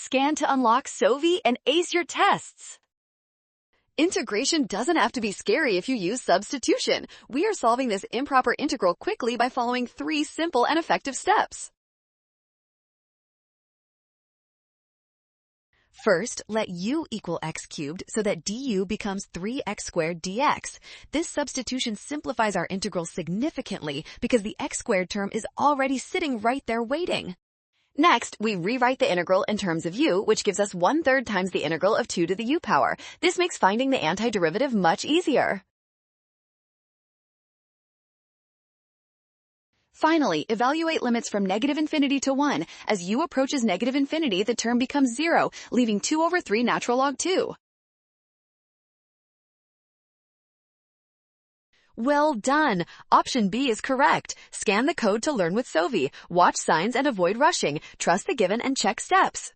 Scan to unlock Sovi and ace your tests. Integration doesn't have to be scary if you use substitution. We are solving this improper integral quickly by following 3 simple and effective steps. First, let u equal x cubed so that du becomes 3x squared dx. This substitution simplifies our integral significantly because the x squared term is already sitting right there waiting. Next, we rewrite the integral in terms of u, which gives us 1/3 times the integral of 2 to the u power. This makes finding the antiderivative much easier. Finally, evaluate limits from -infinity to 1. As u approaches -infinity, the term becomes 0, leaving 2/3 natural log 2. Well done! Option B is correct. Scan the code to learn with Sovi. Watch signs and avoid rushing. Trust the given and check steps.